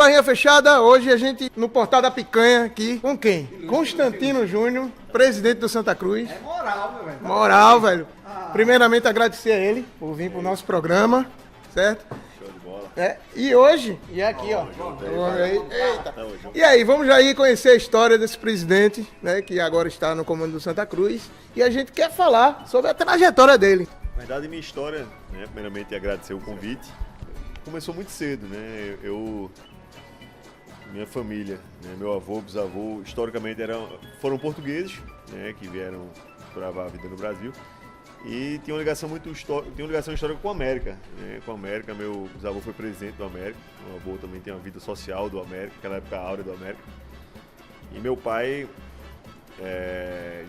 barrinha fechada, hoje a gente no Portal da Picanha aqui, com quem? Constantino Júnior, presidente do Santa Cruz. É moral, meu velho. Moral, velho. Primeiramente agradecer a ele por vir pro nosso programa, certo? Show de bola. E hoje, e aqui, ó. Eita. E aí, vamos já ir conhecer a história desse presidente, né, que agora está no comando do Santa Cruz. E a gente quer falar sobre a trajetória dele. Na verdade, minha história, né, primeiramente agradecer o convite, começou muito cedo, né? Minha família, né, meu avô, bisavô, historicamente foram portugueses, né, que vieram gravar a vida no Brasil. E tinha uma ligação histórica com a América, né? Com a América, meu bisavô foi presidente do América, meu avô também tem uma vida social do América, aquela época áurea do América. E meu pai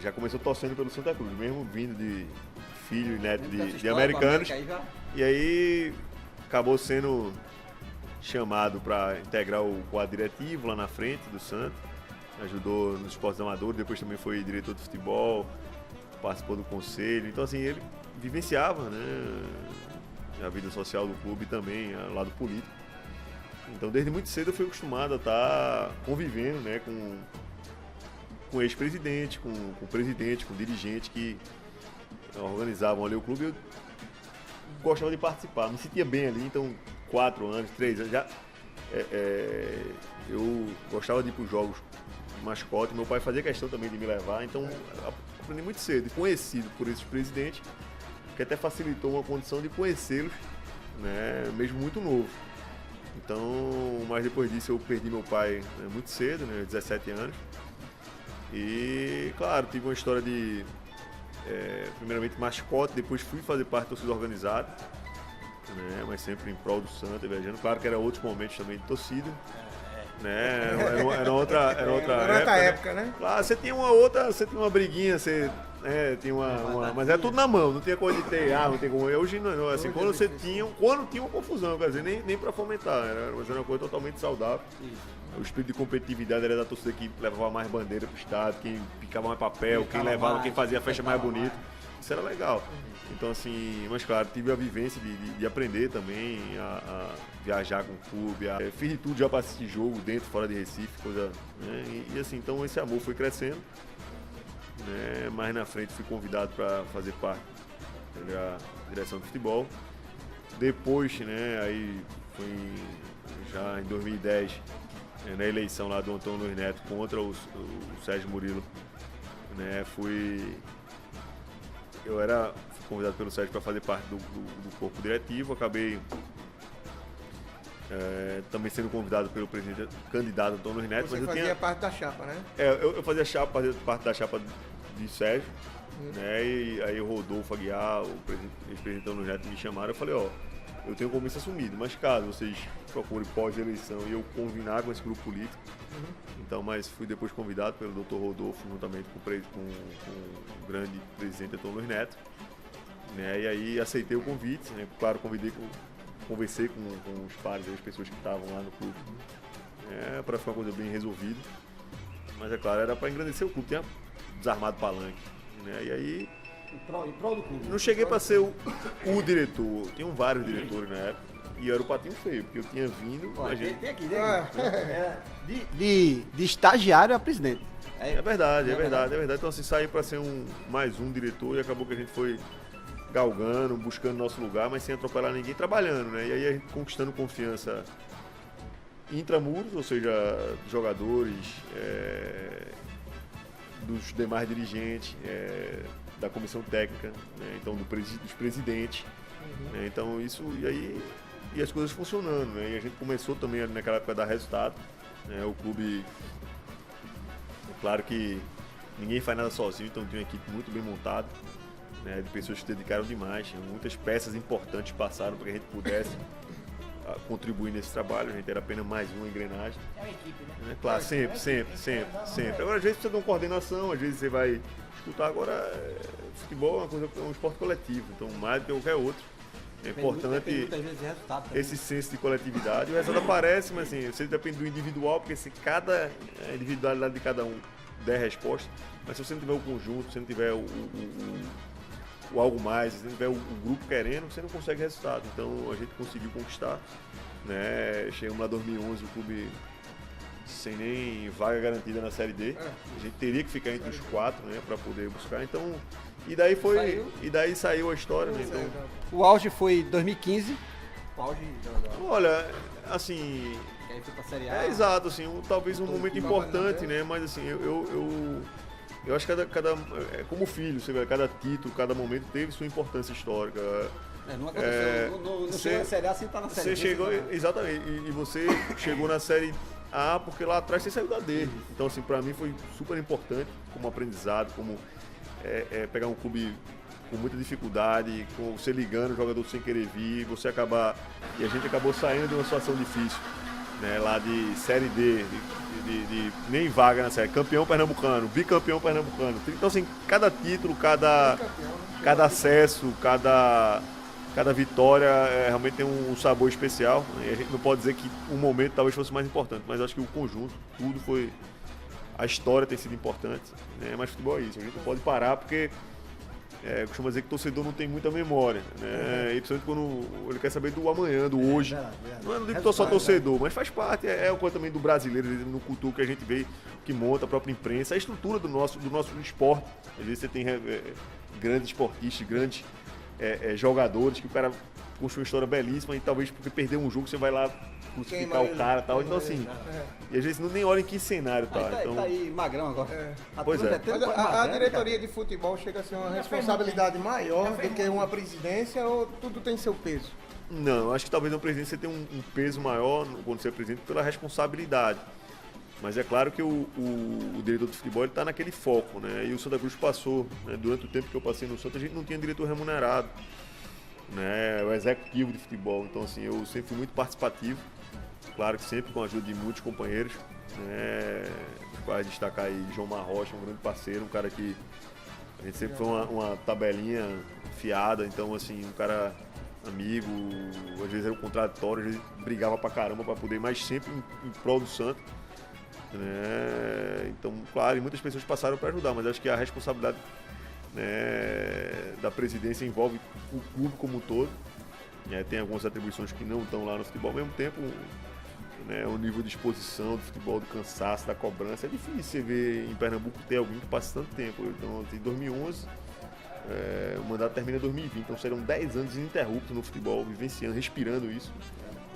já começou torcendo pelo Santa Cruz, mesmo vindo de filho e neto de americanos. E aí acabou sendo chamado para integrar o quadro diretivo lá na frente do Santa, ajudou nos esportes amadores, depois também foi diretor de futebol, participou do conselho, então assim, ele vivenciava, né, a vida social do clube e também o lado político. Então desde muito cedo eu fui acostumado a estar convivendo, né, com ex-presidente, com presidente, com dirigente que organizavam ali o clube. Eu gostava de participar, me sentia bem ali, então 4 anos, 3 anos, já eu gostava de ir para os jogos de mascote, meu pai fazia questão também de me levar, então aprendi muito cedo, conhecido por esses presidentes, que até facilitou uma condição de conhecê-los, né, mesmo muito novo. Então, mas depois disso eu perdi meu pai, né, muito cedo, né, 17 anos, e claro, tive uma história de primeiramente mascote, depois fui fazer parte da torcida organizada, né, mas sempre em prol do Santa, viajando. Claro que era outros momentos também de torcida, né, era outra época, né? Claro, você tinha uma briguinha, tinha mas era tudo na mão, não tinha coisa de ter arma, não tem como. Hoje não, assim, quando tinha uma confusão, quer dizer, nem pra fomentar, mas era uma coisa totalmente saudável. O espírito de competitividade era da torcida que levava mais bandeira pro estado, quem picava mais papel, quem fazia a festa mais bonita. Isso era legal. Então, assim, mas claro, tive a vivência de aprender também a viajar com o clube, fiz de tudo já para assistir jogo dentro, fora de Recife, coisa, né? E assim, então esse amor foi crescendo, né? Mais na frente fui convidado para fazer parte da direção de futebol. Depois, né, aí foi já em 2010, na eleição lá do Antônio Luiz Neto contra o Sérgio Murilo, né, fui convidado pelo Sérgio para fazer parte do corpo diretivo, acabei também sendo convidado pelo presidente candidato Antônio Luiz Neto. Você fazia parte da chapa, né? Eu fazia parte da chapa de Sérgio, né, e aí o Rodolfo Aguiar, o ex-presidente Antônio Luiz Neto, me chamaram, eu falei, eu tenho compromisso assumido, mas caso vocês procurem pós-eleição e eu combinar com esse grupo político, então, mas fui depois convidado pelo Dr. Rodolfo, juntamente com o grande presidente Antônio Luiz Neto, né, e aí aceitei o convite, né, claro, conversei com os pares, as pessoas que estavam lá no clube, para ficar uma coisa bem resolvida, mas é claro, era para engrandecer o clube, tinha desarmado palanque, né, e aí Em prol do clube. não cheguei para ser o diretor, tinham vários diretores na época, e eu era o patinho feio, porque eu tinha vindo... Tem aqui. De estagiário a presidente. É verdade. Então assim, saí para ser mais um diretor e acabou que a gente foi galgando, buscando nosso lugar, mas sem atropelar ninguém, trabalhando, né? E aí a gente conquistando confiança intramuros, ou seja, jogadores, dos demais dirigentes, da comissão técnica, né? Então dos presidentes, né? Então isso, e as coisas funcionando, né? E a gente começou também naquela época a dar resultado, né? O clube, é claro que ninguém faz nada sozinho, então tem uma equipe muito bem montada, né? De pessoas que se dedicaram demais, muitas peças importantes passaram para que a gente pudesse contribuir nesse trabalho. A gente era apenas mais uma engrenagem. É uma equipe, né? Claro, sempre. Agora, às vezes precisa de uma coordenação, às vezes você vai escutar. Agora, futebol é um esporte coletivo, então mais do que qualquer outro. É importante esse senso de coletividade. O resultado aparece, mas assim, você depende do individual, porque se cada individualidade de cada um der resposta, mas se você não tiver o conjunto, se não tiver o algo mais, se não tiver o grupo querendo, você não consegue resultado. Então a gente conseguiu conquistar. né? Chegamos lá em 2011, o clube sem nem vaga garantida na Série D. A gente teria que ficar entre os 4, né, para poder buscar. Então, e daí saiu a história, né? Então, O auge foi 2015. O auge olha, assim, que aí foi pra Série A. exato, assim, talvez um momento importante, né? Mas assim, eu acho que é como filho, você vê, cada título, cada momento teve sua importância histórica. Não aconteceu. Não chegou na Série A sem estar na Série B. Você chegou, exatamente, e você chegou na Série A porque lá atrás você saiu da D. Então, assim, pra mim foi super importante como aprendizado, como pegar um clube com muita dificuldade, com você ligando o jogador sem querer vir, você acabar. E a gente acabou saindo de uma situação difícil, né? Lá de Série D, de nem vaga na Série, campeão pernambucano, bicampeão pernambucano. Então, assim, cada título, cada acesso, cada vitória realmente tem um sabor especial, né? E a gente não pode dizer que um momento talvez fosse mais importante, mas acho que o conjunto, tudo foi. A história tem sido importante, né? Mas futebol é isso, a gente não pode parar porque costuma dizer que o torcedor não tem muita memória, né? E principalmente quando ele quer saber do amanhã, do hoje. Não digo só torcedor, mas faz parte, é o coisa também do brasileiro, no cultura que a gente vê, que monta a própria imprensa, a estrutura do nosso esporte. Às vezes você tem grandes esportistas, grandes jogadores que o cara construiu uma história belíssima e talvez porque perdeu um jogo você vai lá crucificar o cara e tal. Então assim, e às vezes nem olha em que cenário tá. Então, tá aí magrão agora. Pois é. Mas a diretoria de futebol chega a ser uma responsabilidade maior do que uma presidência ou tudo tem seu peso? Não, acho que talvez na presidência você tenha um peso maior quando você é presidente pela responsabilidade. Mas é claro que o diretor de futebol está naquele foco, né? E o Santa Cruz passou, né? Durante o tempo que eu passei no Santa, a gente não tinha diretor remunerado, né? O executivo de futebol. Então, assim, eu sempre fui muito participativo, claro que sempre com a ajuda de muitos companheiros, né? Vai destacar aí João Marrocha, um grande parceiro, um cara que a gente sempre foi uma tabelinha fiada, então, assim, um cara amigo, às vezes era um contraditório, às vezes brigava pra caramba pra poder, mas sempre em prol do Santa. Né? Então, claro, e muitas pessoas passaram para ajudar, mas acho que a responsabilidade, né, da presidência envolve o clube como um todo. Tem algumas atribuições que não estão lá no futebol, ao mesmo tempo, né, o nível de exposição do futebol, do cansaço, da cobrança, é difícil você ver em Pernambuco ter alguém que passe tanto tempo. Então, em 2011, o mandato termina em 2020, então serão 10 anos ininterruptos no futebol, vivenciando, respirando isso.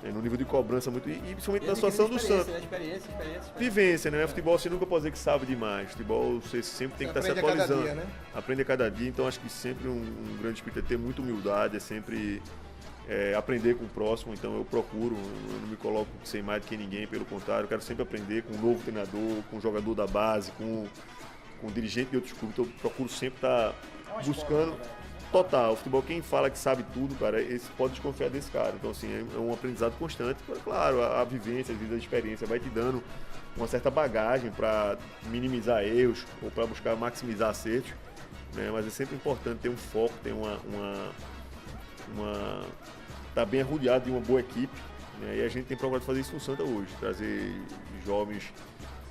No nível de cobrança muito, e principalmente na situação do Santos. Experiência. Vivência, né? Futebol você nunca pode dizer que sabe demais. Futebol você sempre tem que estar se atualizando. Dia, né? Aprende a cada dia, então acho que sempre um grande espírito é ter muita humildade, é sempre aprender com o próximo. Então eu não me coloco sem mais do que ninguém, pelo contrário, eu quero sempre aprender com um novo treinador, com um jogador da base, com um dirigente de outros clubes. Então eu procuro sempre estar buscando. Total, o futebol, quem fala que sabe tudo, cara, esse pode desconfiar desse cara. Então, assim, é um aprendizado constante. Claro, a vivência, a experiência vai te dando uma certa bagagem para minimizar erros ou para buscar maximizar acertos, né? Mas é sempre importante ter um foco, ter tá bem arrodeado de uma boa equipe, né? E a gente tem procurado fazer isso no Santa hoje, trazer jovens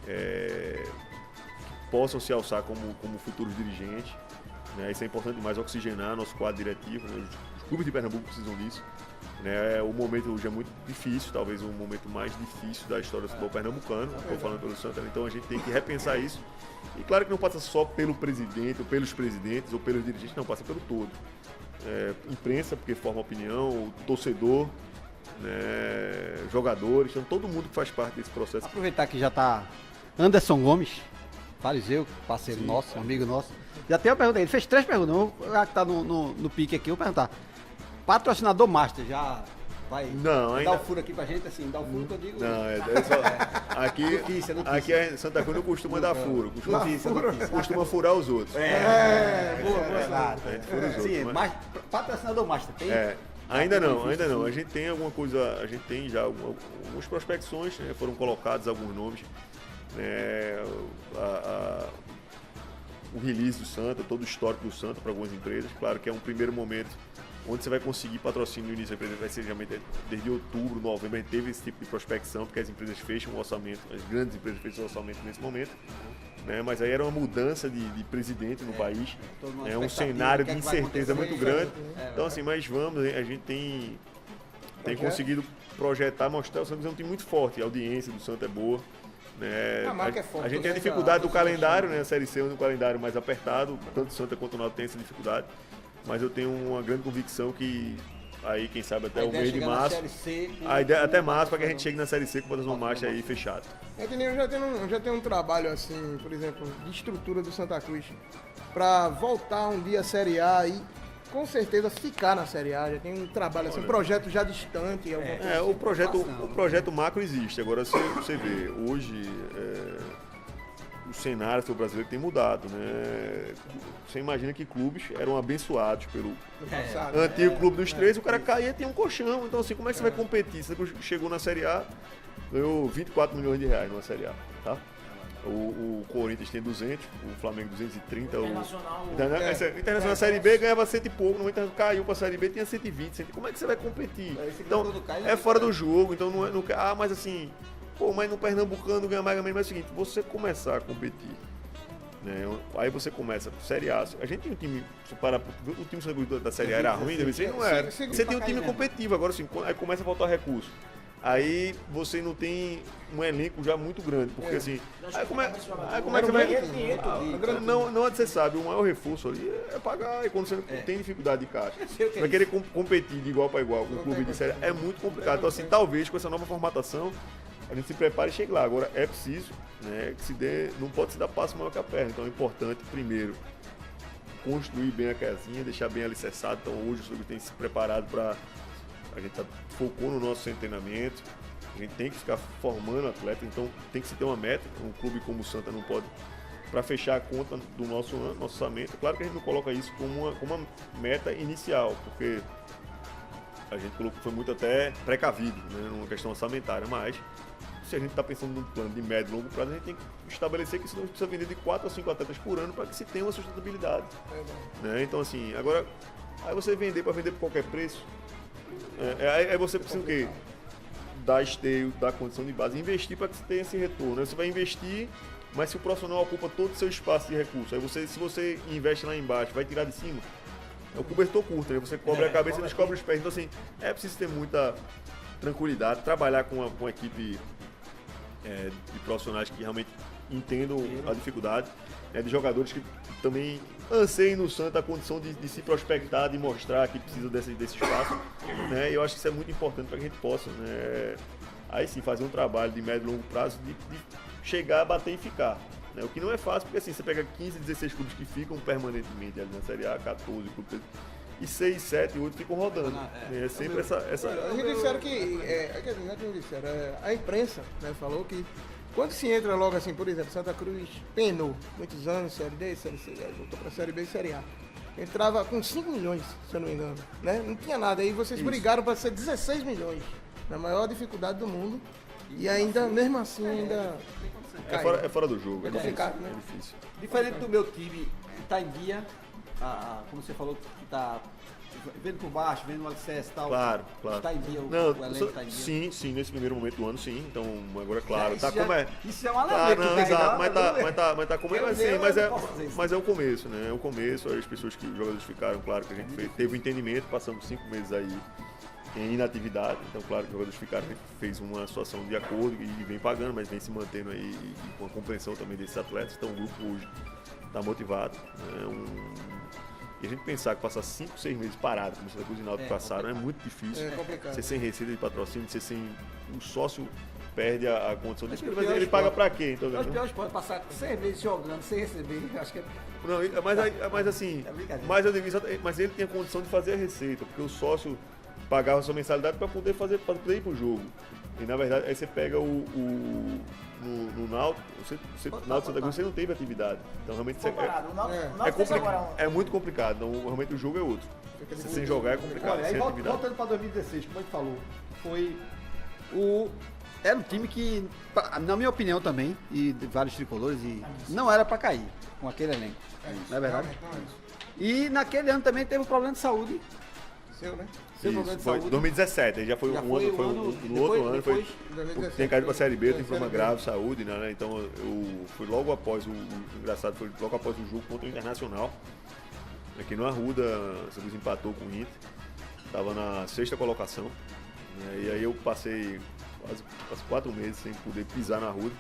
que possam se alçar como futuros dirigentes. Isso é importante demais, oxigenar nosso quadro diretivo, né? Os clubes de Pernambuco precisam disso, né? O momento hoje é muito difícil, talvez o momento mais difícil da história do futebol pernambucano, estou falando pelo Santa, então a gente tem que repensar isso. E claro que não passa só pelo presidente, ou pelos presidentes, ou pelos dirigentes, não, passa pelo todo. Imprensa, porque forma opinião, o torcedor, né? Jogadores, então todo mundo que faz parte desse processo. Aproveitar que já está Anderson Gomes, fariseu, parceiro nosso, amigo nosso. Já tem uma pergunta aí, ele fez 3 perguntas, já que tá no pique aqui, eu vou perguntar. Patrocinador Master, já vai dar o furo aqui pra gente, assim, dar o furo que eu digo. Não, só, aqui em Santa Cruz não costuma dar furo, costuma furar os outros. Boa. A gente fura os outros. Sim, mas Patrocinador Master, tem? Ainda não. A gente tem alguma coisa, a gente tem já algumas prospecções, né? Foram colocados alguns nomes, né? O release do Santa, todo o histórico do Santa para algumas empresas. Claro que é um primeiro momento onde você vai conseguir patrocínio no início da empresa, vai ser geralmente desde outubro, novembro, a gente teve esse tipo de prospecção, porque as empresas fecham o orçamento, as grandes empresas fecham o orçamento nesse momento, né? Mas aí era uma mudança de presidente no país, um cenário de incerteza muito grande. Então assim, mas a gente tem tem conseguido projetar, mostrar. O Santos é um time muito forte, a audiência do Santos é boa. Né? A marca é forte, a gente tem a né? dificuldade do calendário, né? A Série C é um calendário mais apertado, tanto o Santa quanto o Náutico tem essa dificuldade, mas eu tenho uma grande convicção que aí, quem sabe, até o mês de março, a ideia até março, para que a gente chegue na Série C com o Botafogo Marcha aí fechado. Entendeu? Eu já tenho um trabalho assim, por exemplo, de estrutura do Santa Cruz, para voltar um dia à Série A e com certeza ficar na Série A. Já tem um trabalho assim, um projeto já distante. O projeto macro existe. Agora você vê, hoje o cenário do brasileiro tem mudado, né? Você imagina que clubes eram abençoados pelo antigo Clube dos Três, o cara caía e tem um colchão. Então, assim, como é que você vai competir? Você chegou na Série A, ganhou 24 milhões de reais numa Série A, tá? O Corinthians tem 200, o Flamengo 230. Internacional na Série B ganhava 100 e pouco, no Internacional caiu pra Série B, tinha 120. Como é que você vai competir? Então, é fora do jogo, então não mas assim, mas no Pernambucano ganha mais ou menos. Mas é o seguinte, você começar a competir, né? Aí você começa, Série A, a gente tem um time, o time da Série A era ruim, não era. Você tem um time competitivo, agora assim, aí começa a faltar recurso. Aí você não tem um elenco já muito grande, porque assim, aí como é que você vai... Não, você sabe, o maior reforço ali é pagar, e quando você tem dificuldade de caixa, você vai querer competir de igual para igual com o clube de série, é muito complicado. Então assim, talvez com essa nova formatação, a gente se prepare e chegue lá. Agora é preciso, né, que não pode se dar passo maior que a perna, então é importante, primeiro, construir bem a casinha, deixar bem alicerçado. Então hoje o clube tem se preparado para... A gente focou no nosso treinamento, a gente tem que ficar formando atleta, então tem que se ter uma meta. Um clube como o Santa não pode, para fechar a conta do nosso orçamento. Claro que a gente não coloca isso como uma meta inicial, porque a gente foi muito até precavido, né, numa questão orçamentária, mas se a gente está pensando num plano de médio e longo prazo, a gente tem que estabelecer que isso não precisa vender de 4 a 5 atletas por ano para que se tenha uma sustentabilidade. Né? Então assim, agora, aí você vender para vender por qualquer preço, aí você precisa o quê? Dar esteio, dar condição de base, investir para que você tenha esse retorno. Aí você vai investir, mas se o profissional ocupa todo o seu espaço de recurso, aí se você investe lá embaixo, vai tirar de cima, é o cobertor curto, né? Você cobre a cabeça e descobre os pés. Então assim, é preciso ter muita tranquilidade, trabalhar com uma equipe de profissionais que realmente entendam a dificuldade, né? De jogadores que também anseiem no Santa a condição de se prospectar, de mostrar que precisa desse espaço, né? E eu acho que isso é muito importante para que a gente possa, né, aí sim fazer um trabalho de médio e longo prazo de chegar, bater e ficar, né? O que não é fácil, porque assim, você pega 15, 16 clubes que ficam permanentemente ali na Série A, 14 clubes, e 6, 7, 8 ficam rodando. É sempre essa... Eles disseram que, a imprensa, né, falou que quando se entra logo assim, por exemplo, Santa Cruz penou muitos anos, Série D, Série C, voltou para Série B e Série A. Entrava com 5 milhões, se eu não me engano, né? Não tinha nada. Aí vocês brigaram para ser 16 milhões, na maior dificuldade do mundo. E ainda, mesmo assim, ainda... É fora do jogo, é complicado, né? É difícil. Diferente do meu time, está em dia, como você falou, que está vendo por baixo, vendo o alicerce e tal. Claro. Está em dia, o elenco está em dia. Sim, nesse primeiro momento do ano, sim. Então, agora, claro, tá como é. Isso é uma alegria. Não, exato, mas tá como é, mas é o começo, né? É o começo, as pessoas que os jogadores ficaram, claro que a gente teve um entendimento, passamos 5 meses aí em inatividade, então claro que os jogadores ficaram, a gente fez uma situação de acordo e vem pagando, mas vem se mantendo aí e com a compreensão também desses atletas. Então o grupo hoje está motivado, né? E a gente pensar que passar 5, 6 meses parado, como Santa Cruz e Náutico passaram, é muito difícil. É complicado. Você sem receita de patrocínio, você sem... O sócio perde a condição de... Mas ele paga pra quê? Então, os piores podem passar 6 meses jogando sem receber, acho que é... Não, mas assim, mas ele tem a condição de fazer a receita, porque o sócio pagava a sua mensalidade para poder ir pro jogo. E na verdade, aí você pega no Náutico, Náutico Santa Cruz, você não teve atividade. Então realmente é muito complicado. Então realmente o jogo é outro. Você sem jogar é complicado. Olha, aí voltando para 2016, como a gente falou, era um time que, na minha opinião também, e de vários tricolores, não era para cair com aquele elenco. Não é verdade? E naquele ano também teve um problema de saúde. Seu, né? Isso, foi 2017, aí já foi no outro ano, tem caído para a Série B, tem problema grave, saúde, né? Então eu fui logo após foi logo após o jogo contra o Internacional, aqui no Arruda, o Santa Cruz empatou com o Inter, estava na 6ª colocação, né? E aí eu passei quase 4 meses sem poder pisar na rua.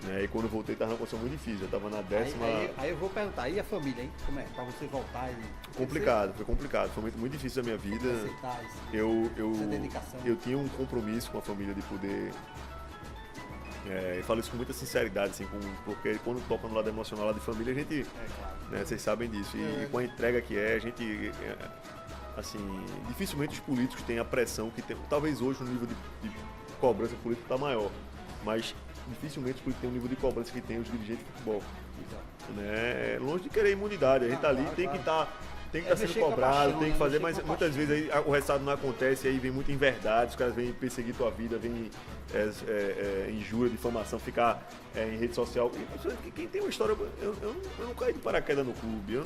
Né? E quando eu voltei estava numa condição muito difícil, eu estava na 10ª... Aí eu vou perguntar, e a família, hein? Como é? Pra você voltar e... Complicado, foi complicado, foi muito difícil da minha vida. Aceitar isso, essa dedicação. Eu tinha um compromisso com a família de poder... eu falo isso com muita sinceridade, assim, porque quando toca no lado emocional, lado de família, a gente... Claro. Né, vocês sabem disso. E com a entrega que a gente... assim, dificilmente os políticos têm a pressão que tem... Talvez hoje o nível de cobrança política está maior, mas dificilmente os políticos têm o nível de cobrança que tem os dirigentes de futebol. Né? Longe de querer imunidade, a gente tá ali, tem que estar... Tem que estar sendo cobrado, tem que fazer, mas muitas vezes aí o resultado não acontece, aí vem muita inverdade, os caras vêm perseguir tua vida, vêm injúria, difamação, ficar em rede social. E quem tem uma história, eu não caí de paraquedas no clube, eu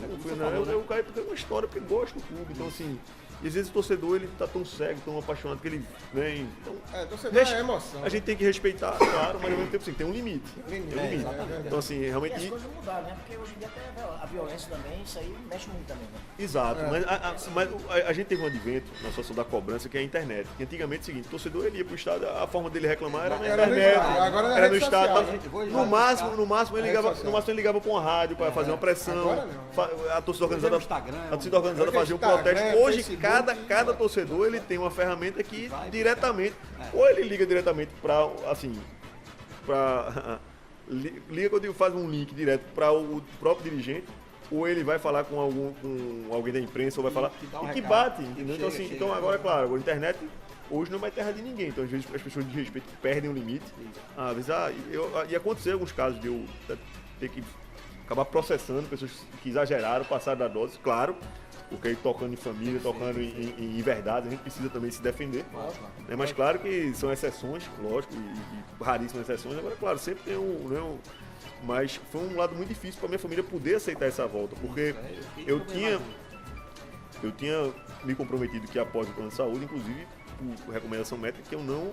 caí porque é uma história, porque gosto do clube, então assim... E às vezes o torcedor, ele tá tão cego, tão apaixonado, que ele vem... Então, torcedor é emoção. A gente tem que respeitar, claro, mas ao mesmo tempo assim, tem um limite. Então assim, realmente... E as coisas mudaram, né? Porque hoje em dia até a violência também, isso aí mexe muito também, né? Exato, mas a gente teve um advento na situação da cobrança, que é a internet. Que antigamente é o seguinte, o torcedor ele ia pro estádio, a forma dele reclamar era na internet, era no estádio. No máximo ele ligava pra uma rádio para fazer uma pressão. A torcida organizada fazia um protesto. Hoje, cada torcedor ele tem uma ferramenta que diretamente, ou ele liga diretamente para, assim, liga quando ele faz um link direto para o próprio dirigente, ou ele vai falar com alguém da imprensa, ou vai falar, e que bate, entendeu? Então, assim, então agora, é claro, a internet hoje não é mais terra de ninguém, então às vezes as pessoas de respeito perdem o limite. Às vezes, e aconteceu alguns casos de eu ter que acabar processando pessoas que exageraram, passaram da dose, claro, porque tocando em família, tocando em verdade, a gente precisa também se defender. Mas claro que são exceções, lógico, e raríssimas exceções. Agora, claro, sempre tem mas foi um lado muito difícil para minha família poder aceitar essa volta, porque eu tinha me comprometido que após o plano de saúde, inclusive por recomendação médica, que eu não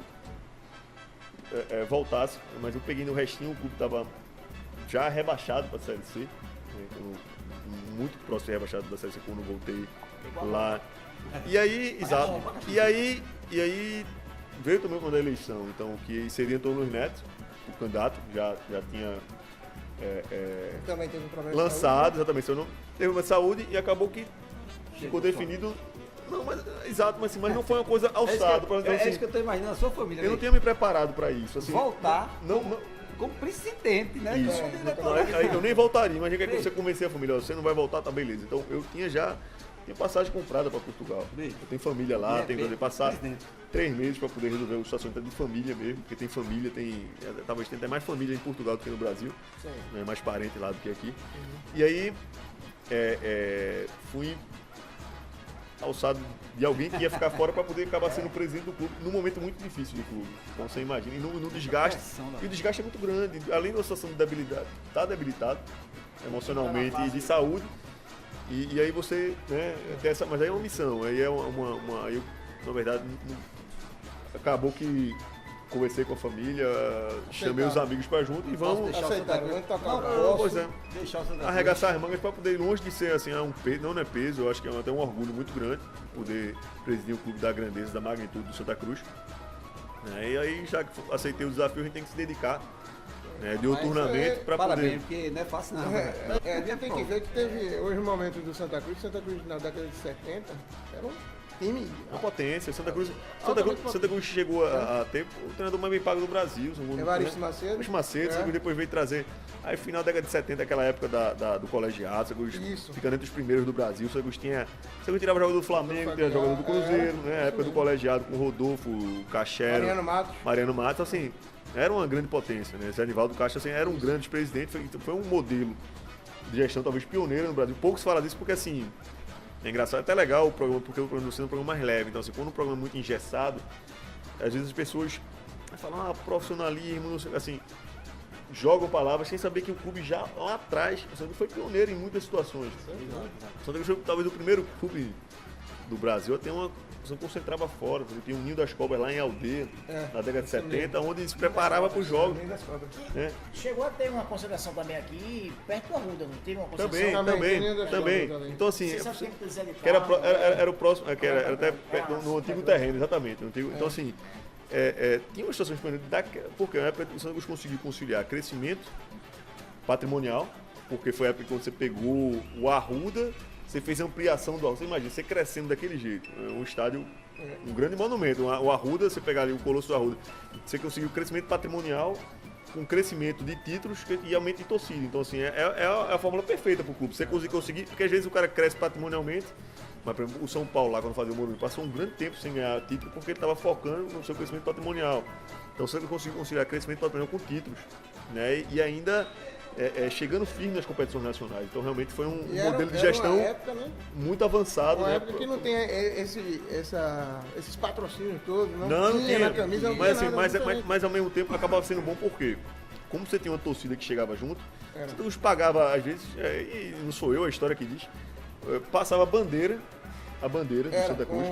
voltasse, mas eu peguei no restinho, o clube estava já rebaixado para a Série C, muito próximo de rebaixado da Série C quando eu voltei lá. E aí, exato. E aí veio também quando a eleição, então, que seria Antônio Luiz Neto, o candidato, já tinha também teve um problema lançado, exatamente, seu nome, teve uma saúde e acabou que ficou definido. Não, mas não foi uma coisa alçada. É isso que eu estou imaginando, a sua família. Eu não tinha me preparado para isso. Assim, voltar como presidente, né? Isso. Eu nem voltaria. Imagina que você convencer a família, você não vai voltar, tá beleza. Então eu tinha passagem comprada para Portugal. Eu tenho família lá, tenho que fazer passar 3 meses para poder resolver o situação de família mesmo, porque tem família, talvez tenha até mais família em Portugal do que no Brasil, né, mais parente lá do que aqui. E aí fui alçado de alguém que ia ficar fora para poder acabar sendo presidente do clube num momento muito difícil do clube. Então você imagina, e no desgaste, e o desgaste é muito grande, além da situação de debilidade, tá debilitado emocionalmente e de saúde, e aí você, né, tem essa, mas aí é uma missão, aí é eu, na verdade, acabou que conversei com a família, chamei os amigos para junto e vamos aceitar, arregaçar as mangas para poder, longe de ser assim, um peso, não é peso, eu acho que é até um orgulho muito grande poder presidir o clube da grandeza, da magnitude do Santa Cruz. E aí, já que aceitei o desafio, a gente tem que se dedicar diuturnamente para poder... Parabéns, porque não é fácil não. A gente tem que ver que teve hoje o momento do Santa Cruz na década de 70 era um time. Uma potência. Santa Cruz chegou a ter o treinador mais bem pago do Brasil. Evaristo Macedo. Santa Cruz depois veio trazer. Aí, final da década de 70, aquela época do colegiado, Santa Cruz ficando entre os primeiros do Brasil. Santa Cruz tirava jogador do Flamengo, tinha jogador do Cruzeiro, né? A época do colegiado com Rodolfo, Cachero, Mariano Matos, assim, era uma grande potência, né? Zé Nivaldo Castro, assim, era um grande presidente, foi um modelo de gestão talvez pioneiro no Brasil. Pouco se fala disso porque, assim, é engraçado, é até legal o programa, porque o programa do Ciro é um programa mais leve. Então, assim, quando o programa é muito engessado, às vezes as pessoas falam, profissionalismo, não sei, assim, jogam palavras sem saber que o clube já lá atrás, o Santa Cruz foi pioneiro em muitas situações. O Santa Cruz foi talvez o primeiro clube do Brasil a ter uma se concentrava fora. Tinha um Ninho das Cobras lá em Aldeia, na década de 70, onde se preparava para os jogos. Né? Chegou a ter uma concentração também aqui, perto do Arruda, não teve uma concentração? Também. Então, assim, Você sabe que Zé de que era Carlos, o próximo, era até no antigo terreno, exatamente. Então, assim, tinha uma situação porque na época o Santos conseguiu conciliar crescimento patrimonial, porque foi a época quando você pegou o Arruda, você fez ampliação do Arruda. Você imagina, você crescendo daquele jeito. É um estádio, um grande monumento. O Arruda, você pegar ali o Colosso do Arruda, você conseguiu crescimento patrimonial com crescimento de títulos e aumento de torcida. Então, assim, é a fórmula perfeita para o clube. Você conseguir, porque às vezes o cara cresce patrimonialmente, mas, por exemplo, o São Paulo lá, quando fazia o Morumbi, passou um grande tempo sem ganhar título porque ele estava focando no seu crescimento patrimonial. Então, você conseguiu conciliar crescimento patrimonial com títulos, né? E ainda chegando firme nas competições nacionais. Então, realmente foi um modelo de gestão época, né? muito avançado. Uma né? época que não tem esses patrocínios todos, Não tinha tinha. na camisa, não mas, tinha assim, nada, mas ao mesmo tempo acabava sendo bom porque, como você tinha uma torcida que chegava junto, Era. você nos pagava, às vezes, e não sou eu a história que diz, passava a bandeira do Santa Cruz,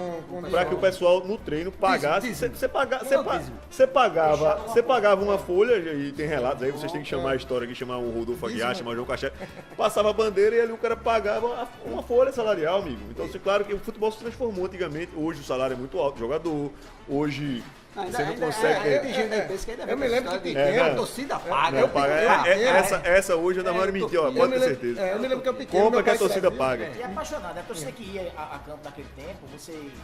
para que o pessoal no treino pagasse. Você pagava uma folha, e tem relatos aí, vocês têm que chamar a história aqui, chamar o Rodolfo Aguiar, chamar o João Cachete, passava a bandeira e ali o cara pagava uma folha salarial, amigo. Então, assim, claro que o futebol se transformou antigamente, hoje o salário é muito alto, jogador, hoje você não consegue. Tem gente da imprensa que ainda Eu me lembro que a torcida paga. Essa hoje é da maior mentira, ó, pode ter certeza. Eu me lembro que eu pequeno. Compra meu que a pai torcida trazia. paga. E apaixonado, a torcida que ia a campo naquele tempo,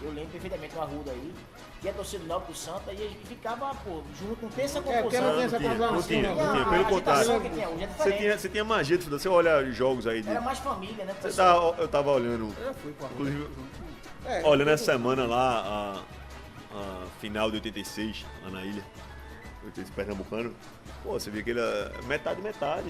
eu lembro perfeitamente no Arruda aí, e a torcida do Náutico Santa e ficava, junto, não tem essa Porque confusão. não tinha essa Não tinha, transação. pelo contrário. Que tem hoje é diferente. Você tinha magia de futebol. Você olha jogos aí de. Era mais família, né? Eu tava olhando. Inclusive, olhando essa semana lá a final de 86, lá na ilha. 86 Pernambucano. Pô, você vê que ele é metade,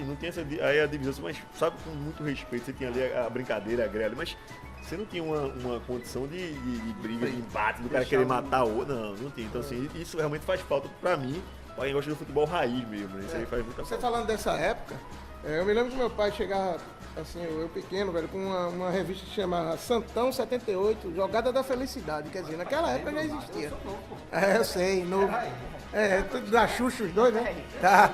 não tinha essa. Aí a divisão, mas sabe, com muito respeito, você tinha ali a brincadeira, a grelha, mas você não tinha uma condição de briga, de embate, do cara querer matar o outro. Não tinha. Então, assim, isso realmente faz falta pra mim, pra quem gosta do futebol raiz mesmo, né? Isso aí faz muita Você falta. falando dessa época, eu me lembro que meu pai chegava, assim, eu pequeno, velho, com uma revista que chamava Santão 78, Jogada da Felicidade. Quer dizer, naquela época já existia. Eu sei, novo. Tudo da Xuxa os dois, né? Tá.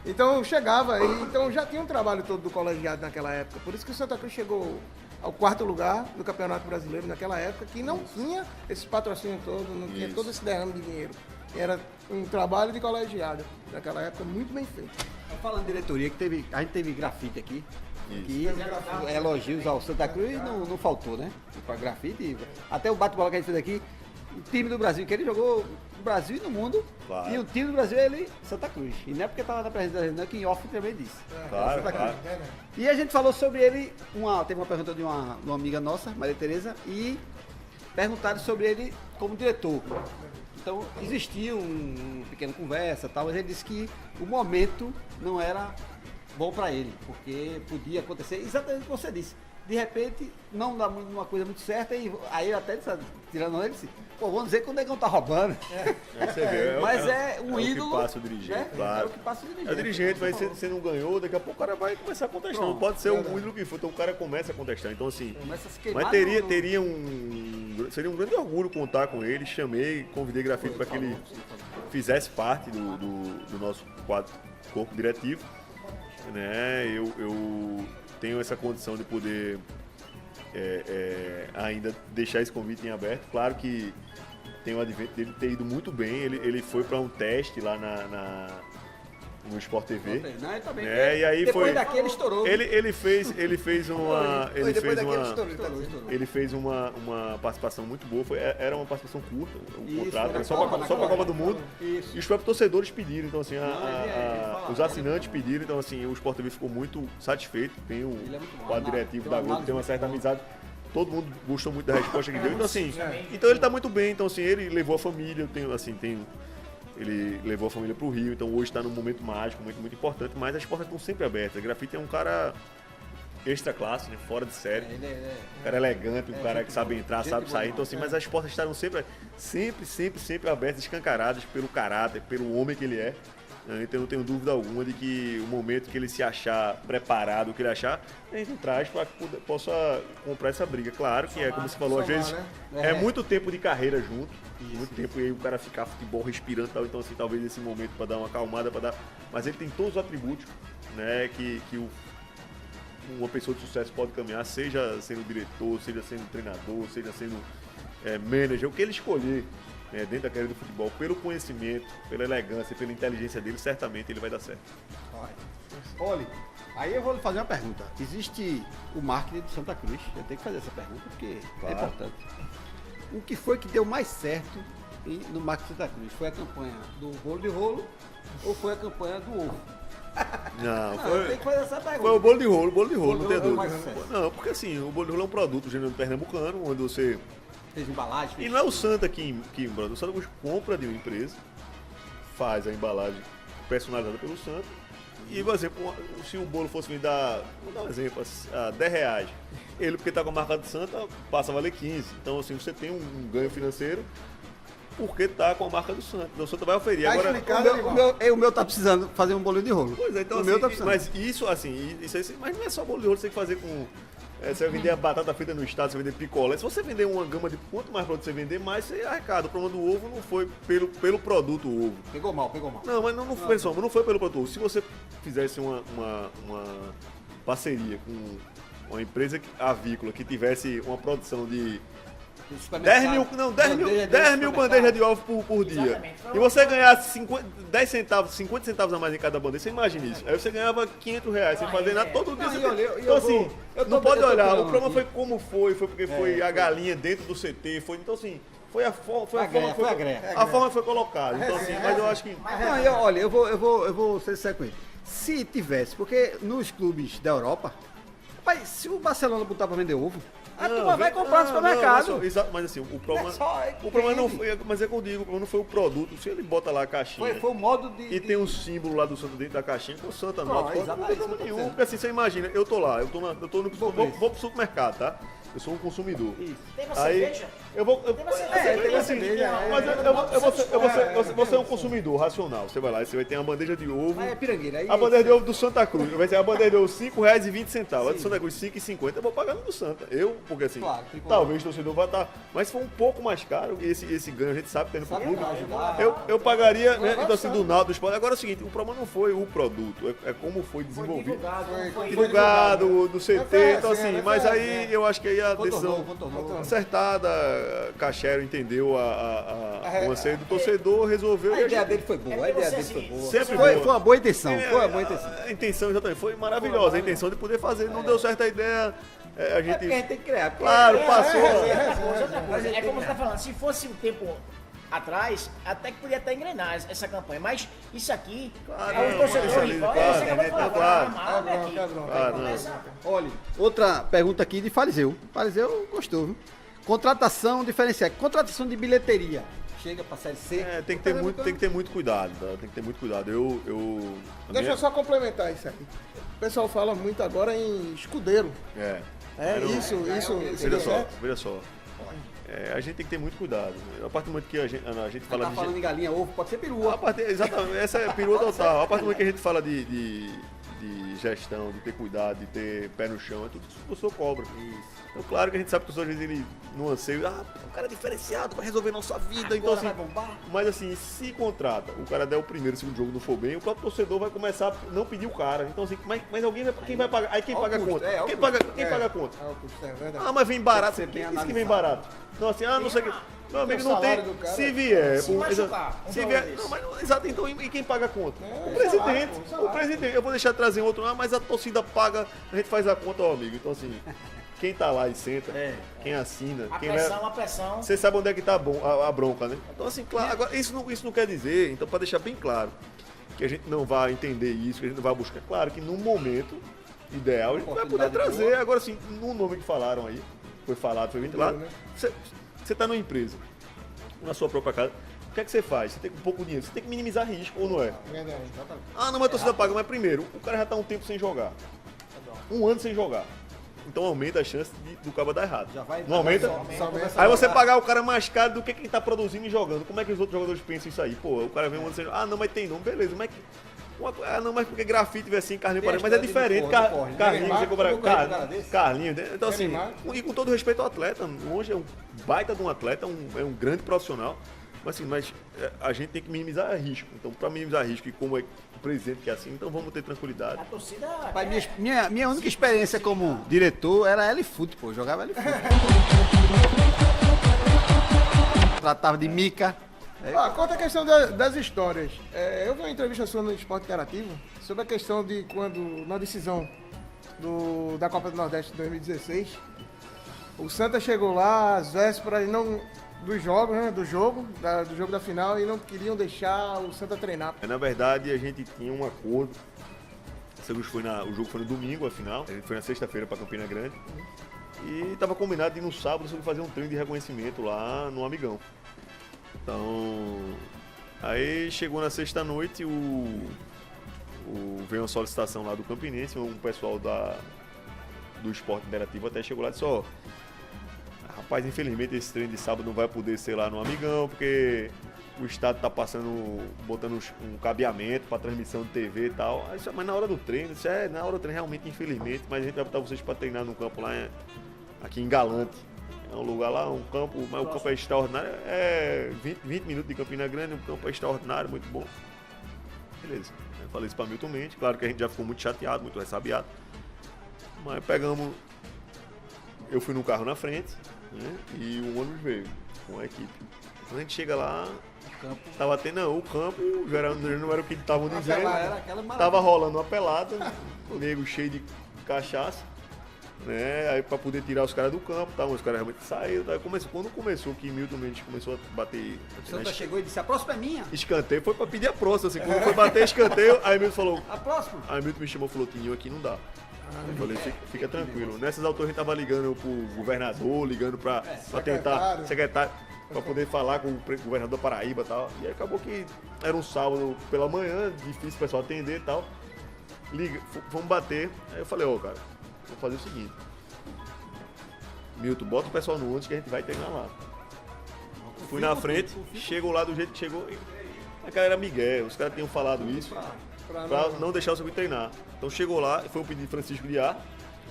Então chegava aí, então já tinha um trabalho todo do colegiado naquela época. Por isso que o Santa Cruz chegou ao 4º lugar do Campeonato Brasileiro naquela época, que não tinha esse patrocínio todo, não tinha todo esse derrame de dinheiro. Era um trabalho de colegiado naquela época muito bem feito. Falando de diretoria, a gente teve grafite aqui. E elogios ao Santa Cruz não faltou, né? Para grafite, até o bate-bola que a gente fez aqui, o time do Brasil, que ele jogou no Brasil e no mundo, Claro. e o time do Brasil é ele, Santa Cruz. E não é porque estava na presidência, não, que em off também disse. Claro, Santa Cruz. claro. E a gente falou sobre ele, teve uma pergunta de uma amiga nossa, Maria Tereza, e perguntaram sobre ele como diretor. Então existia uma pequena conversa, tal, mas ele disse que o momento não era bom para ele, porque podia acontecer exatamente o que você disse. De repente, não dá uma coisa muito certa, e aí eu até tirando ele, disse, pô, vamos dizer que o Negão tá roubando. Você vê, Mas é um ídolo. O que passa o dirigente, né? claro. É o que passa o dirigente. É o dirigente, vai ser, você não ganhou, daqui a pouco o cara vai começar a contestar. Não pode ser o ídolo que for, então o cara começa a contestar. Então, assim. Começa a se queimar. Mas seria um grande orgulho contar com ele. Chamei, convidei Grafite para que ele fizesse parte do nosso corpo diretivo. Né? Eu tenho essa condição de poder ainda deixar esse convite em aberto. Claro que tem o advento dele ter ido muito bem. Ele foi para um teste lá no Sport TV. Não, ele tá bem. E aí depois foi. daquele estourou. Ele fez uma. Ele fez estourou. uma participação muito boa. Era uma participação curta, o Isso, contrato, era só para a Copa do Mundo. Isso. E os próprios torcedores pediram, então assim, fala, os assinantes pediram, então assim, o Sport TV ficou muito satisfeito. Tem o Ele é muito bom, quadro diretivo da Globo, tem uma certa muito bom. amizade. Todo mundo gostou muito da resposta que deu. Então assim, então ele tá muito bem. Então assim, ele levou a família, ele levou a família para o Rio, então hoje está num momento mágico, muito, muito importante, mas as portas estão sempre abertas. Grafite é um cara extra classe, né? Fora de série, um cara elegante, um cara que sabe entrar, sabe sair, então assim, mas as portas estarão sempre abertas, escancaradas pelo caráter, pelo homem que ele é. Então eu não tenho dúvida alguma de que o momento que ele se achar preparado, o que ele achar, a gente traz para que possa comprar essa briga. Claro que é como você falou, às vezes é muito tempo de carreira junto, muito tempo, e aí o cara ficar futebol respirando e tal, então assim, talvez esse momento para dar uma acalmada, mas ele tem todos os atributos, né, que uma pessoa de sucesso pode caminhar, seja sendo diretor, seja sendo treinador, seja sendo manager, o que ele escolher. Dentro da carreira do futebol, pelo conhecimento, pela elegância, pela inteligência dele, certamente ele vai dar certo. Olha, aí eu vou lhe fazer uma pergunta. Existe o marketing de Santa Cruz? Eu tenho que fazer essa pergunta porque é importante. O que foi que deu mais certo no marketing de Santa Cruz? Foi a campanha do bolo de rolo ou foi a campanha do ovo? Não, tem que fazer essa pergunta. foi o bolo de rolo, não tem deu mais dúvida. sucesso. Não, porque assim, o bolo de rolo é um produto gênero pernambucano, onde você... Fez embalagem. E não é o Santa que embora. O Santa Cruz compra de uma empresa, faz a embalagem personalizada pelo Santa. E, por exemplo, se o bolo fosse vendido, vou dar um exemplo, a R$10, ele, porque está com a marca do Santa, passa a valer 15. Então, assim, você tem um ganho financeiro porque está com a marca do Santa. Então, o Santa vai oferir. Agora, o meu tá precisando fazer um bolinho de rolo. pois é, então, o assim, meu tá precisando. mas isso, assim, mas não é só bolo de rolo, você tem que fazer com... você vai vender a batata frita no estado, você vai vender picolé. Se você vender uma gama de quanto mais produto você vender, mais você arrecada. O problema do ovo não foi pelo produto o ovo. Pegou mal. Não, mas não foi só, não foi pelo produto ovo. Se você fizesse uma parceria com uma empresa avícola que tivesse uma produção de 10 mil bandejas de ovo por dia. Exatamente. E você ganhasse 50 centavos a mais em cada bandeja, você imagina isso. Aí você ganhava R$500 sem fazer nada todo dia. Então assim, não pode olhar, o problema foi como foi porque foi a galinha dentro do CT, então assim, foi a forma que foi colocada. Então assim, mas eu acho que... Não, eu vou ser sério com ele. Se tivesse, porque nos clubes da Europa, mas se o Barcelona botar pra vender ovo, a turma vai comprar no supermercado. Mas assim, o problema não foi, mas é que eu digo, o problema não foi o produto. Se ele bota lá a caixinha Foi o modo de... e tem um símbolo lá do Santa dentro da caixinha, com o Santa Nota, não tem problema nenhum. Certo. Porque assim, você imagina, eu tô lá, vou pro supermercado, tá? Eu sou um consumidor. Isso. Tem uma Aí, cerveja? eu vou. Tem uma cerveja. tem uma cerveja, Mas você é um consumidor racional. Você vai lá e você vai ter uma bandeja de ovo. Mas é pirangueira. Aí A bandeja de ovo do Santa Cruz. Vai ser a bandeja de ovo R$5,20. A do Santa Cruz R$5,50. Eu vou pagar no do Santa. Porque assim, Claro, talvez o torcedor vai estar. Mas se for um pouco mais caro, esse ganho a gente sabe que tem no clube. ajudar. Eu pagaria, né? Então assim, do Naldo do Sport. Agora é o seguinte, o problema não foi o produto, é como foi desenvolvido. Divulgado do CT, então assim, mas aí eu acho que aí a decisão acertada, Cachero entendeu o anseio do torcedor, resolveu. A ideia dele foi boa, Sempre Foi boa. uma boa intenção, foi uma boa intenção. A intenção exatamente foi maravilhosa, a intenção de poder fazer, não deu certo a ideia, a gente... Porque a gente tem que criar. Claro, passou. Outra coisa, é como você tá falando, se fosse um tempo atrás, até que podia até engrenar essa campanha, mas isso aqui, é o torcedor rival, você acabou de falar, Olha, outra pergunta aqui de Fariseu. Fariseu gostou, viu? Contratação diferenciada, contratação de bilheteria. Chega pra Série C. Tem que ter muito cuidado, tá? Tem que ter muito cuidado. Deixa eu só complementar isso aí. O pessoal fala muito agora em escudeiro. Isso Veja só. A gente tem que ter muito cuidado. A partir do momento que a gente fala de... falando em galinha, ovo, pode ser perua. Exatamente, essa é a perua total. A partir do momento que a gente fala de gestão, de ter cuidado, de ter pé no chão, é tudo isso que o professor cobra. Então, claro que a gente sabe que às vezes ele não anseia, o cara é diferenciado, vai resolver nossa vida, então assim, mas assim, se contrata, o cara der o primeiro, segundo jogo não for bem, o próprio torcedor vai começar a não pedir o cara, então assim, mas alguém quem vai pagar? Aí quem paga a conta? Quem paga a conta? Mas vem barato, isso que vem barato. Então assim, não sei o que. Meu amigo, não tem. Se vier. Exato, então e quem paga a conta? O presidente. Eu vou deixar de trazer outro, mas a torcida paga, a gente faz a conta, amigo. Então assim, quem tá lá e senta, quem assina, a quem pressão. Você sabe onde é que tá a bronca, né? Então assim, claro, agora isso não quer dizer, então para deixar bem claro, que a gente não vai entender isso, que a gente não vai buscar. Claro que num momento ideal a gente vai poder trazer. Agora assim, no nome que falaram aí, foi ventilado, você está numa empresa, na sua própria casa, o que é que você faz? Você tem com pouco dinheiro, você tem que minimizar risco ou não é? Não, mas a torcida paga, mas primeiro, o cara já está um tempo sem jogar. Um ano sem jogar. Então aumenta a chance do cabo dar errado. Já vai não aumenta? Aí você pagar o cara mais caro do que quem tá produzindo e jogando. Como é que os outros jogadores pensam isso aí? Pô, o cara vem dizendo, não, mas tem nome, beleza. Como é que... não, mas porque grafite vê assim, Carlinhos parece, mas é diferente. Carlinhos, você compra Carlinhos. Então assim, e com todo respeito ao atleta, longe é um baita de um atleta, é um grande profissional. Mas assim, a gente tem que minimizar risco. Então, para minimizar risco, e como é o presidente que é assim, então vamos ter tranquilidade. A torcida... Pai, minha única experiência como diretor era L-Foot, pô. Jogava L-Foot. Tratava de mica. Conta a questão das histórias. Eu vi uma entrevista sua no Esporte Interativo sobre a questão de quando, na decisão da Copa do Nordeste de 2016, o Santa chegou lá às vésperas do jogo da final, e não queriam deixar o Santa treinar. Na verdade, a gente tinha um acordo. O jogo foi no domingo, a final. A gente foi na sexta-feira para Campina Grande. E estava combinado de no sábado sobre fazer um treino de reconhecimento lá no Amigão. Então, aí chegou na sexta-noite, veio uma solicitação lá do Campinense, um pessoal do Esporte Interativo até chegou lá e disse, rapaz, infelizmente esse treino de sábado não vai poder ser lá no Amigão, porque o estado tá botando um cabeamento para transmissão de TV e tal. Aí, mas na hora do treino, na hora do treino realmente, infelizmente, mas a gente vai botar vocês para treinar no campo lá, aqui em Galante. É um lugar lá, um campo, mas o campo é extraordinário, 20 minutos de Campina Grande, um campo é extraordinário, muito bom. Beleza, eu falei isso para Milton Mendes, claro que a gente já ficou muito chateado, muito ressabiado, mas eu fui no carro na frente, né, e o ônibus veio com a equipe. Quando a gente chega lá, tava tendo, o campo já não era o que estavam dizendo, tava rolando uma pelada, o nego cheio de cachaça, né? Aí pra poder tirar os caras do campo, os caras realmente saíram. Quando começou, que Milton Mendes começou a bater. O Santa chegou e disse: a próxima é minha. Escanteio, foi pra pedir a próxima. Assim, quando foi bater escanteio, aí Milton falou: a próxima? Aí Milton me chamou e falou: Tininho, aqui não dá. Eu falei: fica tranquilo. Nessas alturas a gente tava ligando pro governador, ligando pra tentar, secretário, pra poder falar com o governador Paraíba e tal. E aí acabou que era um sábado pela manhã, difícil o pessoal atender e tal. Vamos bater. Aí eu falei: cara, vou fazer o seguinte, Milton, bota o pessoal no ônibus que a gente vai treinar lá. Fui na frente, chegou lá do jeito que chegou. A cara era Miguel, os caras tinham falado isso pra não deixar o seu treinar. Então chegou lá, foi um pedido de Francisco de A.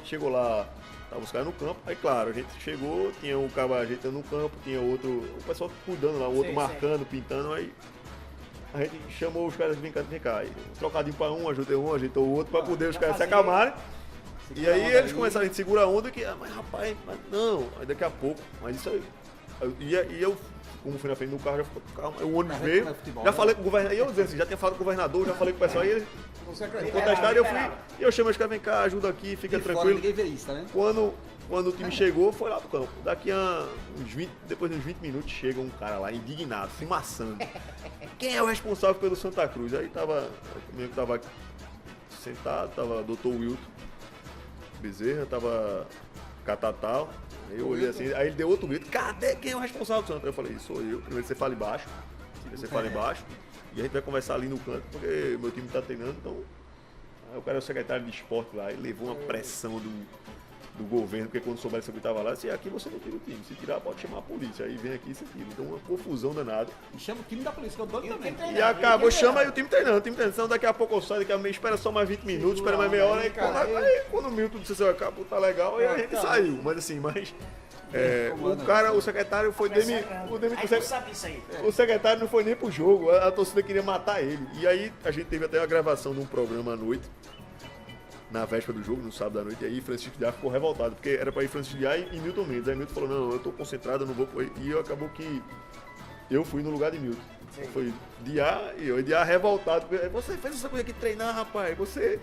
Chegou lá, tava os caras no campo. Aí claro, a gente chegou, tinha um cara ajeitando no campo, tinha outro, o pessoal cuidando lá, o outro marcando, pintando. Aí a gente chamou os caras, vem cá. Aí, trocadinho pra ajeitou o outro pra poder os caras se acalmarem. E aí eles começaram, a gente segura a onda que, mas rapaz, não, aí daqui a pouco, mas isso aí. E eu, como fui na frente do carro, já ficou calma, o ônibus veio, já falei com o governador, e eu dizendo assim, já tinha falado com o governador, já falei com o pessoal, aí eles contestaram, e eu chamei os caras, vem cá, ajuda aqui, fica tranquilo. Ninguém vê isso, tá vendo? Quando o time chegou, foi lá pro campo. Daqui a depois de uns 20 minutos, chega um cara lá, indignado, se maçando. Quem é o responsável pelo Santa Cruz? Aí tava sentado, tava o Dr. Wilton Bezerra, tava Catatal, aí eu olhei assim, aí ele deu outro grito: cadê quem é o responsável do Santa? Eu falei: sou eu, primeiro você fala embaixo, e a gente vai conversar ali no canto, porque meu time tá treinando, então. Aí o cara é o secretário de esporte lá, ele levou uma pressão do governo, porque quando souberam que eu estava lá, disse: aqui você não tira o time, se tirar pode chamar a polícia, aí vem aqui e você tira. Então uma confusão danada. E chama o time da polícia, que eu doido também. E acabou, chama aí o time treinando, então daqui a pouco eu saio, daqui a meia, espera só mais 20 minutos, espera mais meia hora, aí quando o Milton disse assim: acabou, tá legal, aí a gente saiu. Mas assim, o secretário foi demitido. O secretário não foi nem pro jogo, a torcida queria matar ele. E aí a gente teve até a gravação de um programa à noite, na véspera do jogo, no sábado à noite, e aí Francisco de A ficou revoltado, porque era pra ir Francisco de A e Milton Mendes. Aí Milton falou: não, eu tô concentrado, eu não vou. E acabou que eu fui no lugar de Milton. Foi de A e eu, de A revoltado. Você fez essa coisa aqui treinar, rapaz. Você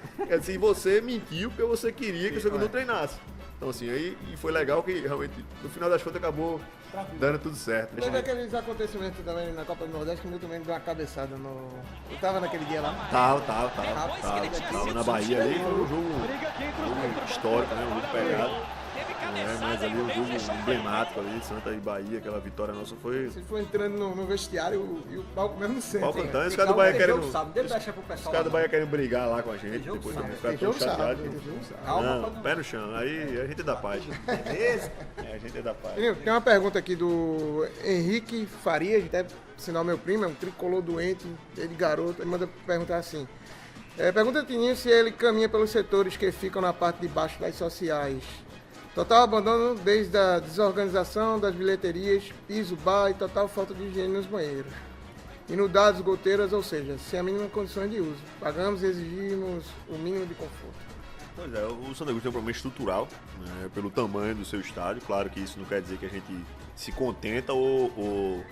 mentiu porque você queria que o seu não treinasse. Então assim, aí e foi legal que realmente, no final das contas, acabou dando tudo certo. Teve aqueles acontecimentos também na Copa do Nordeste que o Milton Mendes deu uma cabeçada no... Eu tava naquele dia lá? Tava na Bahia ali, foi um jogo histórico, né? Um jogo pegado. Mas ali o jogo emblemático ali, Santa e Bahia, aquela vitória nossa foi... Você foi entrando no vestiário e o palco mesmo no centro. Pau cantando, os Tem caras do Bahia querendo... Os Os caras do Bahia querem brigar lá com a gente, depois a gente ficar tão chateado. Não, pé no chão, aí a gente é da paz. Beleza. A gente é da paz. Tem uma pergunta aqui do Henrique Farias, deve sinal meu primo, é um tricolor doente, ele garoto, ele manda perguntar assim. Pergunta a Tininho se ele caminha pelos setores que ficam na parte de baixo das sociais. Total abandono desde a desorganização das bilheterias, piso, bar e total falta de higiene nos banheiros. Inundados, goteiras, ou seja, sem a mínima condições de uso. Pagamos e exigimos o mínimo de conforto. Pois é, o Santa Cruz tem um problema estrutural, né, pelo tamanho do seu estádio. Claro que isso não quer dizer que a gente se contenta ou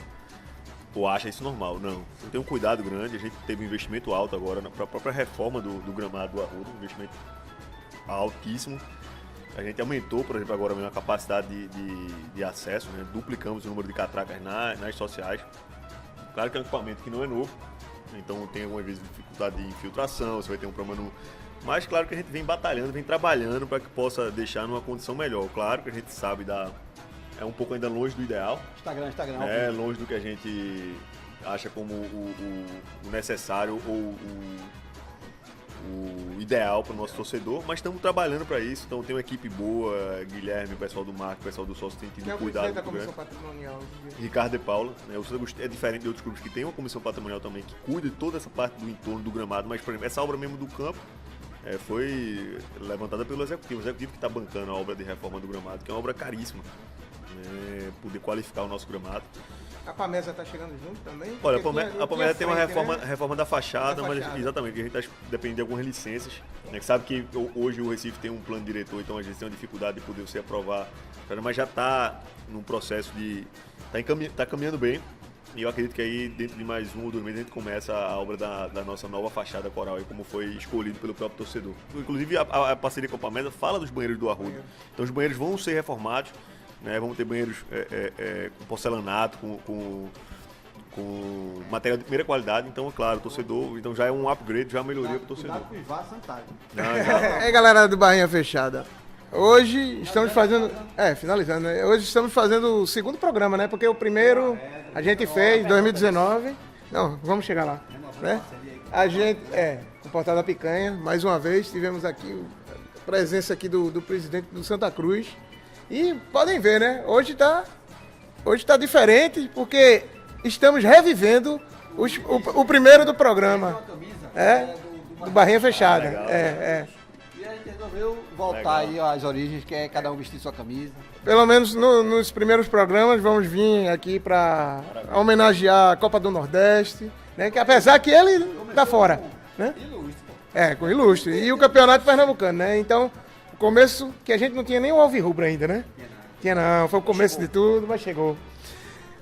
acha isso normal, não. Então tem um cuidado grande, a gente teve um investimento alto agora para a própria reforma do gramado do Arruda, um investimento altíssimo. A gente aumentou, por exemplo, agora mesmo a capacidade de acesso, né? Duplicamos o número de catracas nas sociais. Claro que é um equipamento que não é novo, então tem algumas vezes dificuldade de infiltração, você vai ter um problema no... Mas claro que a gente vem batalhando, vem trabalhando para que possa deixar numa condição melhor. Claro que a gente sabe é um pouco ainda longe do ideal. Instagram. É longe do que a gente acha como o necessário ou o ideal para o nosso torcedor, mas estamos trabalhando para isso. Então tem uma equipe boa, Guilherme, o pessoal do marketing, o pessoal do sócio tem tido cuidado da muito grande. comissão patrimonial. Ricardo de Paula, né? O Santa Cruz é diferente de outros clubes que tem uma comissão patrimonial também que cuida de toda essa parte do entorno do gramado, mas por exemplo, essa obra mesmo do campo foi levantada pelo executivo que está bancando a obra de reforma do gramado, que é uma obra caríssima, né? Poder qualificar o nosso gramado. A Pamesa está chegando junto também? Olha, a Pamesa tem uma frente, reforma da fachada, mas fachada. exatamente, a gente depende de algumas licenças. Né? Sabe que hoje o Recife tem um plano diretor, então a gente tem uma dificuldade de poder você aprovar, mas já está num processo de... Está caminhando bem. E eu acredito que aí, dentro de mais 1 ou 2 meses, a gente começa a obra da nossa nova fachada coral, aí, como foi escolhido pelo próprio torcedor. Inclusive, a parceria com a Pamesa fala dos banheiros do Arruda. Então, os banheiros vão ser reformados, né? Vamos ter banheiros com porcelanato, com material de primeira qualidade. Então, claro, o torcedor então já é um upgrade, já é uma melhoria para o torcedor. Cuidado com o Ivar Santana. É, galera do Barrinha Fechada. Hoje estamos fazendo... finalizando, né? Hoje estamos fazendo o segundo programa, né? Porque o primeiro a gente fez em 2019. Não, vamos chegar lá, né? A gente... com o Portal da Picanha, mais uma vez, tivemos aqui a presença aqui do presidente do Santa Cruz. E podem ver, né? Hoje tá diferente, porque estamos revivendo o primeiro do programa. Do Barrinha Fechada. E a gente resolveu voltar aí às origens, que é cada um vestir sua camisa. Pelo menos nos primeiros programas vamos vir aqui para homenagear a Copa do Nordeste, né? Que apesar que ele tá fora, né? Com ilustre. E o Campeonato Pernambucano, né? Então, o começo que a gente não tinha nem o Alvirrubro ainda, né? Tinha não, foi o começo de tudo, mas chegou.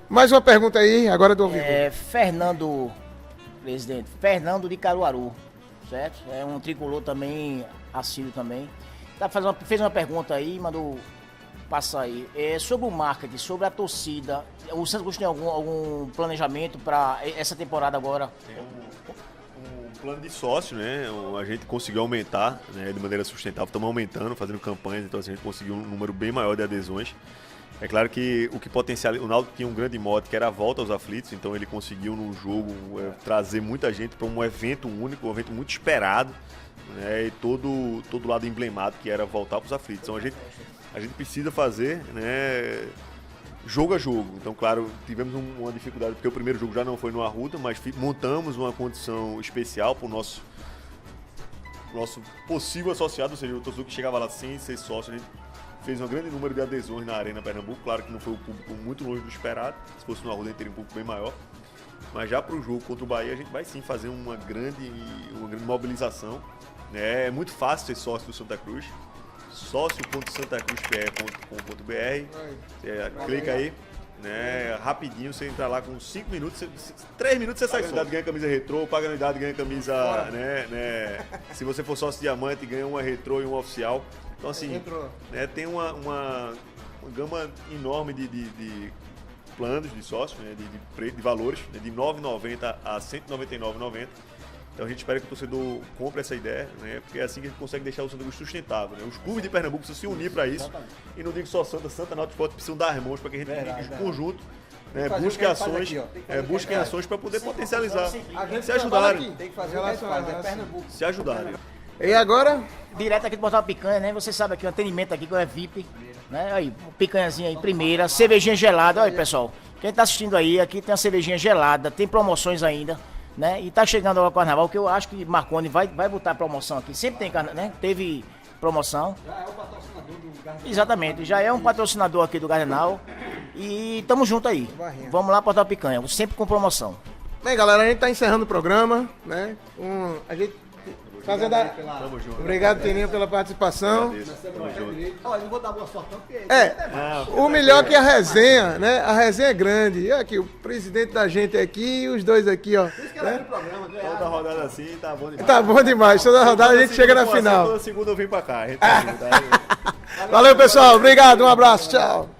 Mais uma pergunta aí, agora do Alvirrubro. Fernando de Caruaru, certo? É um tricolor também, assíduo também. Fez uma pergunta aí, mandou passar aí. Sobre o marketing, sobre a torcida, o Santa Cruz tem algum planejamento para essa temporada agora? Tem um plano de sócio, né? A gente conseguiu aumentar, né, de maneira sustentável. Estamos aumentando, fazendo campanhas, então assim, a gente conseguiu um número bem maior de adesões. É claro que o que potencializa... O Náutico tinha um grande mote, que era a volta aos aflitos, então ele conseguiu no jogo trazer muita gente para um evento único, um evento muito esperado, né, e todo lado emblemático que era voltar para os aflitos. Então a gente precisa fazer, né, jogo a jogo. Então, claro, tivemos uma dificuldade, porque o primeiro jogo já não foi no Arruda, mas montamos uma condição especial para o nosso possível associado, ou seja, o torcedor que chegava lá sem ser sócio, a gente fez um grande número de adesões na Arena Pernambuco. Claro que não foi o público muito longe do esperado, se fosse no Arruda a gente teria um público bem maior, mas já para o jogo contra o Bahia a gente vai sim fazer uma grande mobilização, né? É muito fácil ser sócio do Santa Cruz, sócio.santacruzpr.com.br, clica aí, né? Rapidinho, você entra lá com 5 minutos, 3 minutos você sai sócio. Ganha camisa retrô, paga anuidade, ganha camisa, né? Se você for sócio diamante, ganha uma retrô e uma oficial. Então assim, né, tem uma gama enorme de planos de sócio, né, de valores, né, de R$ 9,90 a R$ 199,90. Então a gente espera que o torcedor compre essa ideia, né? Porque é assim que a gente consegue deixar o Santa Cruz sustentável, né? Os clubes de Pernambuco precisam se unir para isso. Exatamente. E não digo só Santa Náutico Esporte, precisam dar as mãos para que a gente Verdade, em conjunto, Tem né? que fazer o Busque que a gente faz ações, aqui, ó. Tem que fazer o que busquem a gente ações para poder potencializar, A gente se trabalha ajudarem, aqui. Tem que fazer o que a gente faz, é Pernambuco. se ajudarem. E agora, Direto aqui do Portal Picanha, né? Você sabe aqui, o atendimento aqui que é VIP, né? Aí, picanhazinha aí, primeira, cervejinha gelada, olha aí, pessoal. Quem tá assistindo aí, aqui tem a cervejinha gelada, tem promoções ainda, né? E tá chegando agora o carnaval, que eu acho que Marconi vai botar promoção aqui. Sempre tem carnaval, né? Teve promoção. Já é o patrocinador do Gardenal. Exatamente, já é um patrocinador aqui do Gardenal. E tamo junto aí. Vamos lá, Portal Picanha, sempre com promoção. bem, galera, a gente tá encerrando o programa, né? A gente fazendo a... Tamo junto. Obrigado, Tininho, pela participação. Tamo junto. Olha, não vou dar boa sorte não, porque... O melhor que a resenha, né? A resenha é grande. E aqui, o presidente da gente aqui e os dois aqui, ó. Por isso que ela Né? no programa, Toda rodada assim, tá bom demais. Tá bom demais. Toda rodada a gente chega na final. Toda segunda eu vim pra cá. A gente tá junto, tá? Valeu, pessoal. Obrigado. Um abraço. Tchau.